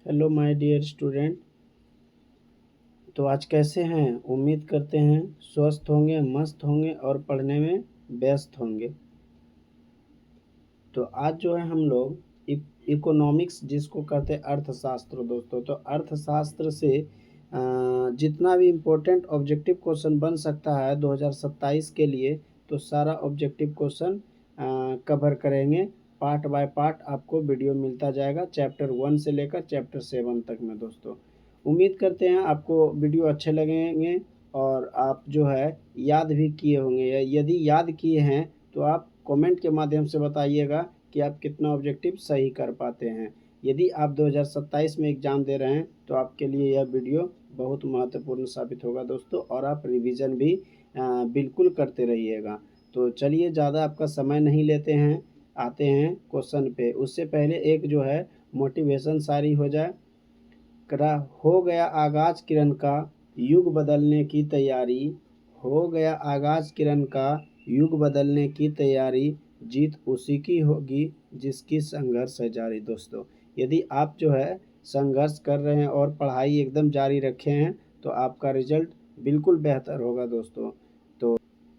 Hello my dear student. तो आज कैसे हैं? उम्मीद करते हैं स्वस्थ होंगे, मस्त होंगे और पढ़ने में व्यस्त होंगे। तो आज जो है हम लोग इकोनॉमिक्स जिसको कहते हैं अर्थशास्त्र दोस्तों, तो अर्थशास्त्र से जितना भी इम्पोर्टेंट ऑब्जेक्टिव क्वेश्चन बन सकता है 2027 के लिए, तो सारा ऑब्जेक्टिव क्वेश्चन कवर करेंगे। पार्ट बाय पार्ट आपको वीडियो मिलता जाएगा, चैप्टर 1 से लेकर चैप्टर 7 तक में दोस्तों। उम्मीद करते हैं आपको वीडियो अच्छे लगेंगे और आप जो है याद भी किए होंगे। यदि याद किए हैं तो आप कमेंट के माध्यम से बताइएगा कि आप कितना ऑब्जेक्टिव सही कर पाते हैं। यदि आप 2027 में एग्ज़ाम दे रहे हैं तो आपके लिए यह वीडियो बहुत महत्वपूर्ण साबित होगा दोस्तों, और आप रिवीजन भी बिल्कुल करते रहिएगा। तो चलिए ज़्यादा आपका समय नहीं लेते हैं, आते हैं क्वेश्चन पे। उससे पहले एक जो है मोटिवेशन सारी हो जाए। हो गया आगाज किरण का युग बदलने की तैयारी, हो गया आगाज किरण का युग बदलने की तैयारी, जीत उसी की होगी जिसकी संघर्ष है जारी। दोस्तों, यदि आप जो है संघर्ष कर रहे हैं और पढ़ाई एकदम जारी रखे हैं तो आपका रिजल्ट बिल्कुल बेहतर होगा दोस्तों। तो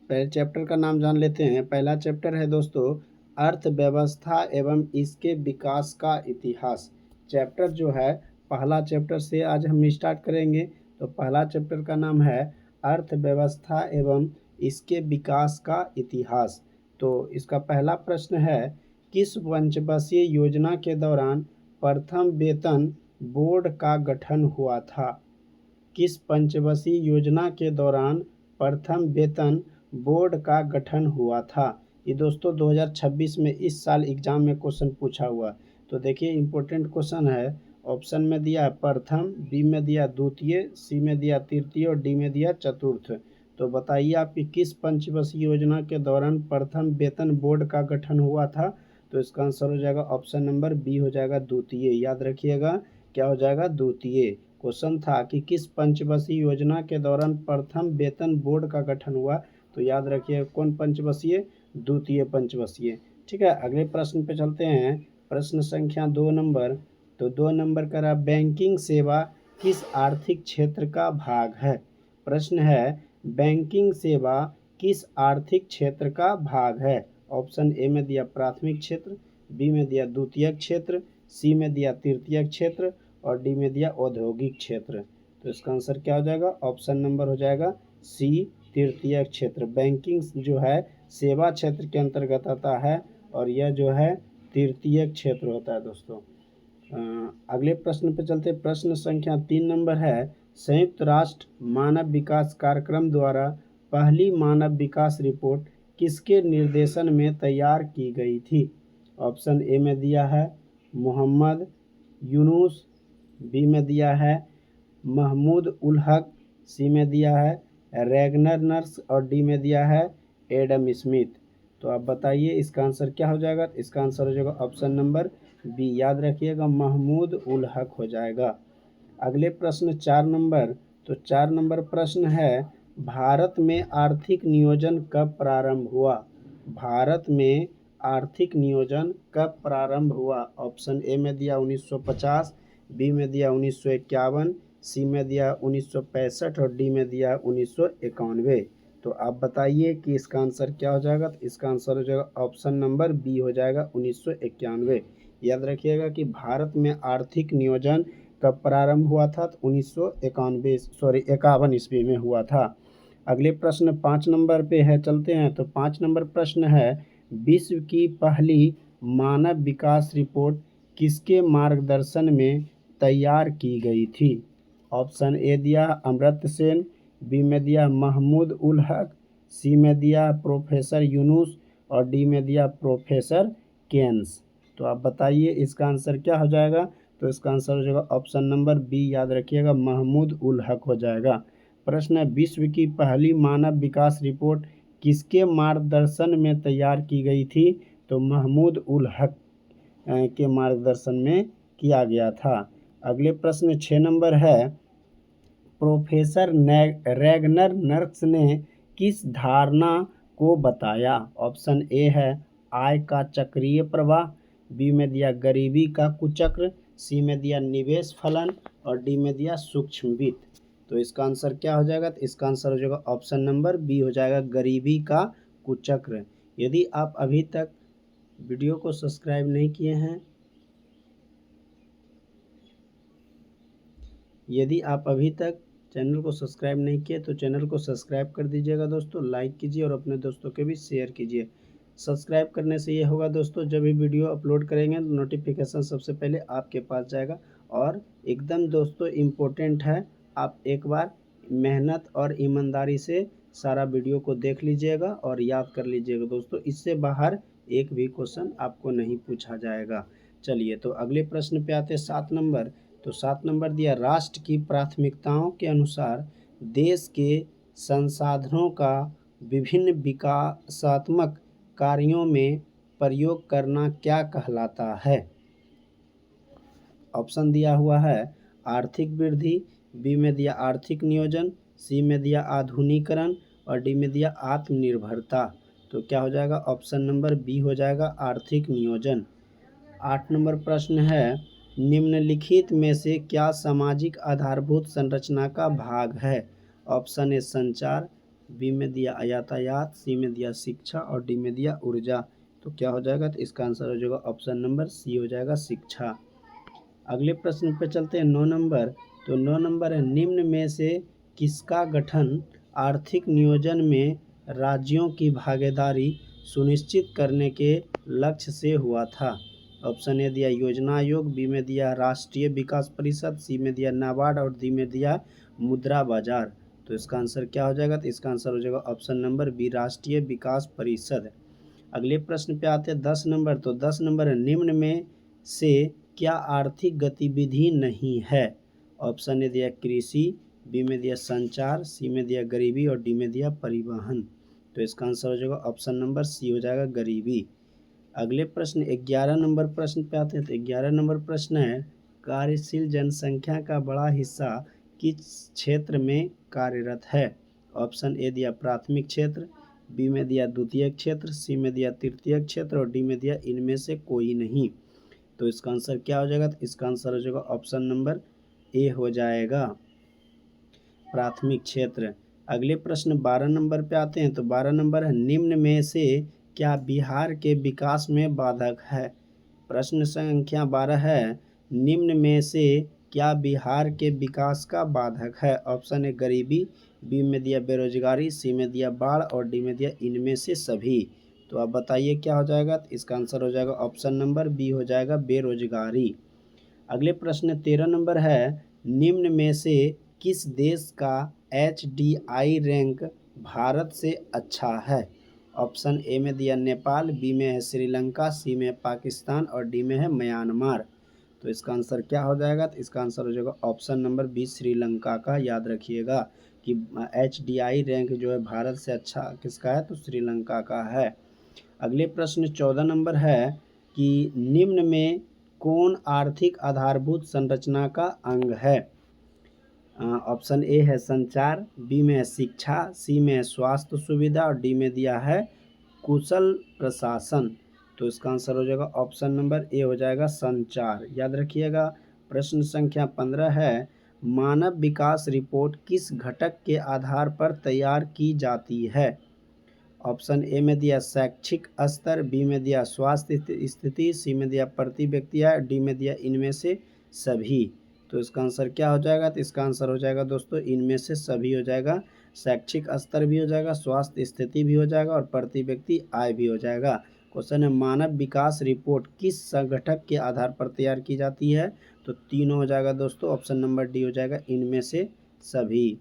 पहले चैप्टर का नाम जान लेते हैं। पहला चैप्टर है दोस्तों अर्थव्यवस्था एवं इसके विकास का इतिहास। चैप्टर जो है पहला चैप्टर से आज हम स्टार्ट करेंगे। तो पहला चैप्टर का नाम है अर्थव्यवस्था एवं इसके विकास का इतिहास। तो इसका पहला प्रश्न है, किस पंचवर्षीय योजना के दौरान प्रथम वेतन बोर्ड का गठन हुआ था? किस पंचवर्षीय योजना के दौरान प्रथम वेतन बोर्ड का गठन हुआ था? ये दोस्तों 2026 में इस साल एग्जाम में क्वेश्चन पूछा हुआ। तो देखिए इम्पोर्टेंट क्वेश्चन है। ऑप्शन में दिया है प्रथम, बी में दिया द्वितीय, सी में दिया तृतीय और डी में दिया चतुर्थ। तो बताइए आपकी किस पंचवर्षीय योजना के दौरान प्रथम वेतन बोर्ड का गठन हुआ था? तो इसका आंसर हो जाएगा ऑप्शन नंबर बी हो जाएगा द्वितीय। याद रखिएगा क्या हो जाएगा? द्वितीय। क्वेश्चन था कि किस पंचवर्षीय योजना के दौरान प्रथम वेतन बोर्ड का गठन हुआ, तो याद रखिए कौन पंचवर्षीय? द्वितीय पंचवर्षीय। ठीक है, अगले प्रश्न पे चलते हैं। प्रश्न संख्या 2 नंबर। तो 2 नंबर का रहा, बैंकिंग सेवा किस आर्थिक क्षेत्र का भाग है? प्रश्न है बैंकिंग सेवा किस आर्थिक क्षेत्र का भाग है? ऑप्शन ए में दिया प्राथमिक क्षेत्र, बी में दिया द्वितीयक क्षेत्र, सी में दिया तृतीयक क्षेत्र और डी में दिया औद्योगिक क्षेत्र। तो इसका आंसर क्या हो जाएगा? ऑप्शन नंबर हो जाएगा सी तृतीयक क्षेत्र। बैंकिंग जो है सेवा क्षेत्र के अंतर्गत आता है और यह जो है तृतीयक क्षेत्र होता है दोस्तों। अगले प्रश्न पे चलते। प्रश्न संख्या 3 नंबर है, संयुक्त राष्ट्र मानव विकास कार्यक्रम द्वारा पहली मानव विकास रिपोर्ट किसके निर्देशन में तैयार की गई थी? ऑप्शन ए में दिया है मोहम्मद यूनुस, बी में दिया है महमूद उल हक, सी में दिया है रैगनर नर्स और डी में दिया है एडम स्मिथ। तो आप बताइए इसका आंसर क्या हो जाएगा? इसका आंसर हो जाएगा ऑप्शन नंबर बी। याद रखिएगा महमूद उल हक हो जाएगा। अगले प्रश्न 4 नंबर। तो 4 नंबर प्रश्न है, भारत में आर्थिक नियोजन कब प्रारंभ हुआ? भारत में आर्थिक नियोजन कब प्रारंभ हुआ? ऑप्शन ए में दिया 1950, बी में दिया 1951, सी में दिया 1965 और डी में दिया 1991। तो आप बताइए कि इसका आंसर क्या हो जाएगा? तो इसका आंसर हो जाएगा ऑप्शन नंबर बी हो जाएगा 1991। याद रखिएगा कि भारत में आर्थिक नियोजन कब प्रारंभ हुआ था? तो 51 ईस्वी में हुआ था। अगले प्रश्न 5 नंबर पे है, चलते हैं। तो 5 नंबर प्रश्न है, विश्व की पहली मानव विकास रिपोर्ट किसके मार्गदर्शन में तैयार की गई थी? ऑप्शन ए दिया अमर्त्य सेन, बी में दिया महमूद उल हक, सी में दिया प्रोफेसर यूनुस और डी में दिया प्रोफेसर केन्स। तो आप बताइए इसका आंसर क्या हो जाएगा? तो इसका आंसर हो जाएगा ऑप्शन नंबर बी। याद रखिएगा महमूद उल हक हो जाएगा। प्रश्न है, विश्व की पहली मानव विकास रिपोर्ट किसके मार्गदर्शन में तैयार की गई थी? तो महमूद उल हक के मार्गदर्शन में किया गया था। अगले प्रश्न 6 नंबर है, प्रोफेसर रैगनर नर्स ने किस धारणा को बताया? ऑप्शन ए है आय का चक्रीय प्रवाह, बी में दिया गरीबी का कुचक्र, सी में दिया निवेश फलन और डी में दिया सूक्ष्म वित्त। तो इसका आंसर क्या हो जाएगा? तो इसका आंसर हो जाएगा ऑप्शन नंबर बी हो जाएगा, गरीबी का कुचक्र। यदि आप अभी तक वीडियो को सब्सक्राइब नहीं किए हैं, यदि आप अभी तक चैनल को सब्सक्राइब नहीं किए तो चैनल को सब्सक्राइब कर दीजिएगा दोस्तों, लाइक कीजिए और अपने दोस्तों के भी शेयर कीजिए। सब्सक्राइब करने से ये होगा दोस्तों, जब भी वीडियो अपलोड करेंगे तो नोटिफिकेशन सबसे पहले आपके पास जाएगा। और एकदम दोस्तों इम्पोर्टेंट है, आप एक बार मेहनत और ईमानदारी से सारा वीडियो को देख लीजिएगा और याद कर लीजिएगा दोस्तों, इससे बाहर एक भी क्वेश्चन आपको नहीं पूछा जाएगा। चलिए तो अगले प्रश्न पे आते हैं, 7 नंबर। तो 7 नंबर दिया, राष्ट्र की प्राथमिकताओं के अनुसार देश के संसाधनों का विभिन्न विकासात्मक कार्यों में प्रयोग करना क्या कहलाता है? ऑप्शन दिया हुआ है आर्थिक वृद्धि, बी में दिया आर्थिक नियोजन, सी में दिया आधुनिकीकरण और डी में दिया आत्मनिर्भरता। तो क्या हो जाएगा? ऑप्शन नंबर बी हो जाएगा, आर्थिक नियोजन। 8 नंबर प्रश्न है, निम्नलिखित में से क्या सामाजिक आधारभूत संरचना का भाग है? ऑप्शन ए संचार, बी में दिया यातायात, सी में दिया शिक्षा और डी में दिया ऊर्जा। तो क्या हो जाएगा? तो इसका आंसर हो जाएगा ऑप्शन नंबर सी हो जाएगा, शिक्षा। अगले प्रश्न पे चलते हैं, 9 नंबर। तो 9 नंबर है, निम्न में से किसका गठन आर्थिक नियोजन में राज्यों की भागीदारी सुनिश्चित करने के लक्ष्य से हुआ था? ऑप्शन ए दिया योजना आयोग, बी में दिया राष्ट्रीय विकास परिषद, सी में दिया नाबार्ड और डी में दिया मुद्रा बाजार। तो इसका आंसर क्या हो जाएगा? तो इसका आंसर हो जाएगा ऑप्शन नंबर बी, राष्ट्रीय विकास परिषद। अगले प्रश्न पे आते हैं, 10 नंबर। तो 10 नंबर है, निम्न में से क्या आर्थिक गतिविधि नहीं है? ऑप्शन ए दिया कृषि, बी में दिया संचार, सी में दिया गरीबी और डी में दिया परिवहन। तो इसका आंसर हो जाएगा ऑप्शन नंबर सी हो जाएगा, गरीबी। अगले प्रश्न 11 नंबर प्रश्न पे आते हैं। तो 11 नंबर प्रश्न है, कार्यशील जनसंख्या का बड़ा हिस्सा किस क्षेत्र में कार्यरत है? ऑप्शन ए दिया प्राथमिक क्षेत्र, बी में दिया द्वितीय क्षेत्र, सी में दिया तृतीय क्षेत्र और डी में दिया इनमें से कोई नहीं। तो इसका आंसर क्या हो जाएगा? तो इसका आंसर हो जाएगा ऑप्शन नंबर ए हो जाएगा, प्राथमिक क्षेत्र। अगले प्रश्न 12 नंबर पे आते हैं। तो 12 नंबर है, निम्न में से क्या बिहार के विकास में बाधक है? प्रश्न संख्या 12 है, निम्न में से क्या बिहार के विकास का बाधक है? ऑप्शन ए गरीबी, बी में दिया बेरोजगारी, सी में दिया बाढ़ और डी में दिया इनमें से सभी। तो आप बताइए क्या हो जाएगा? तो इसका आंसर हो जाएगा ऑप्शन नंबर बी हो जाएगा, बेरोजगारी। अगले प्रश्न 13 नंबर है, निम्न में से किस देश का HDI रैंक भारत से अच्छा है? ऑप्शन ए में दिया नेपाल, बी में है श्रीलंका, सी में पाकिस्तान और डी में है म्यांमार। तो इसका आंसर क्या हो जाएगा? तो इसका आंसर हो जाएगा ऑप्शन नंबर बी, श्रीलंका का। याद रखिएगा कि HDI रैंक जो है भारत से अच्छा किसका है? तो श्रीलंका का है। अगले प्रश्न 14 नंबर है कि निम्न में कौन आर्थिक आधारभूत संरचना का अंग है? ऑप्शन ए है संचार, बी में है शिक्षा, सी में है स्वास्थ्य सुविधा और डी में दिया है कुशल प्रशासन। तो इसका आंसर हो जाएगा ऑप्शन नंबर ए हो जाएगा, संचार। याद रखिएगा। प्रश्न संख्या 15 है, मानव विकास रिपोर्ट किस घटक के आधार पर तैयार की जाती है? ऑप्शन ए में दिया शैक्षिक स्तर, बी में दिया स्वास्थ्य स्थिति, सी में दिया प्रति व्यक्ति आय, डी में दिया इनमें से सभी। तो इसका आंसर क्या हो जाएगा? तो इसका आंसर हो जाएगा दोस्तों इनमें से सभी हो जाएगा। शैक्षिक स्तर भी हो जाएगा, स्वास्थ्य स्थिति भी हो जाएगा और प्रति व्यक्ति आय भी हो जाएगा। क्वेश्चन है, मानव विकास रिपोर्ट किस घटक के आधार पर तैयार की जाती है? तो तीनों हो जाएगा दोस्तों, ऑप्शन नंबर डी हो जाएगा, इनमें से सभी।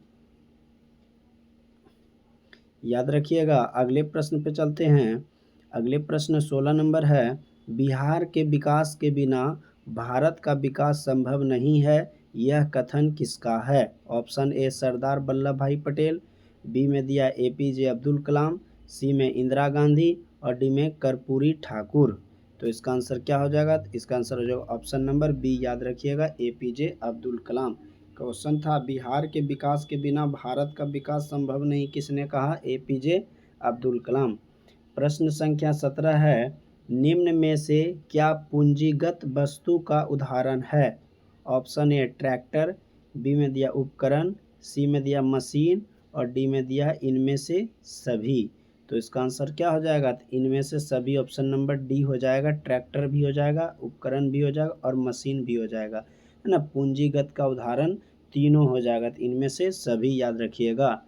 याद रखिएगा। अगले प्रश्न पे चलते हैं। अगले प्रश्न 16 नंबर है, बिहार के विकास के बिना भारत का विकास संभव नहीं है, यह कथन किसका है? ऑप्शन ए सरदार वल्लभ भाई पटेल, बी में दिया APJ अब्दुल कलाम, सी में इंदिरा गांधी और डी में कर्पूरी ठाकुर। तो इसका आंसर क्या हो जाएगा? इसका आंसर हो जाएगा ऑप्शन नंबर बी। याद रखिएगा, APJ अब्दुल कलाम। क्वेश्चन था, बिहार के विकास के बिना भारत का विकास संभव नहीं, किसने कहा? APJ अब्दुल कलाम। प्रश्न संख्या 17 है, निम्न में से क्या पूंजीगत वस्तु का उदाहरण है? ऑप्शन ए ट्रैक्टर, बी में दिया उपकरण, सी में दिया मशीन और डी में दिया इनमें से सभी। तो इसका आंसर क्या हो जाएगा? तो इनमें से सभी ऑप्शन नंबर डी हो जाएगा। ट्रैक्टर भी हो जाएगा, उपकरण भी हो जाएगा और मशीन भी हो जाएगा, है ना। पूंजीगत का उदाहरण तीनों हो जाएगा, तो इनमें से सभी याद रखिएगा।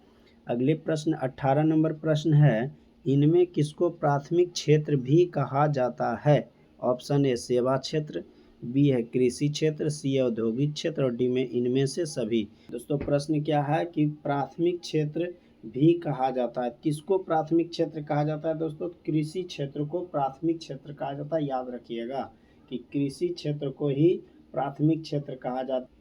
अगले प्रश्न 18 नंबर प्रश्न है, इनमें किसको प्राथमिक क्षेत्र भी कहा जाता है? ऑप्शन ए सेवा क्षेत्र, बी है कृषि क्षेत्र, सी है औद्योगिक क्षेत्र और डी में इनमें से सभी। दोस्तों प्रश्न क्या है कि प्राथमिक क्षेत्र भी कहा जाता है। किसको प्राथमिक क्षेत्र कहा जाता है दोस्तों? कृषि क्षेत्र को प्राथमिक क्षेत्र कहा जाता है, याद रखिएगा कि कृषि क्षेत्र को ही प्राथमिक क्षेत्र कहा जाता है।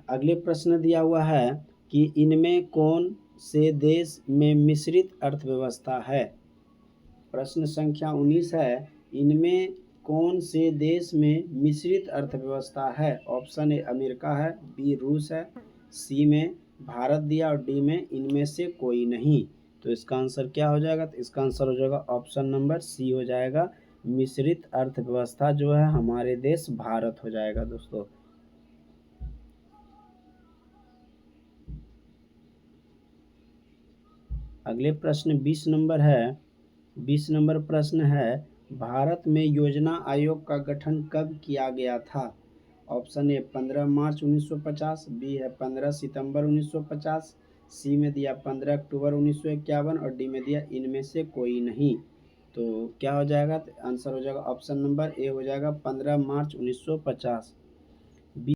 अगले प्रश्न दिया हुआ है कि इनमें कौन से देश में मिश्रित अर्थव्यवस्था है? प्रश्न संख्या 19 है, इनमें कौन से देश में मिश्रित अर्थव्यवस्था है? ऑप्शन ए अमेरिका है, बी रूस है, सी में भारत दिया और डी में इनमें से कोई नहीं। तो इसका आंसर क्या हो जाएगा? तो इसका आंसर हो जाएगा ऑप्शन नंबर सी हो जाएगा। मिश्रित अर्थव्यवस्था जो है हमारे देश भारत हो जाएगा दोस्तों। अगले प्रश्न 20 नंबर है। 20 नंबर प्रश्न है, भारत में योजना आयोग का गठन कब किया गया था? ऑप्शन ए 15 मार्च 1950, बी है 15 सितंबर 1950, सी में दिया 15 अक्टूबर 1951 और डी में दिया इनमें से कोई नहीं। तो क्या हो जाएगा? तो आंसर हो जाएगा ऑप्शन नंबर ए हो जाएगा 15 मार्च 1950।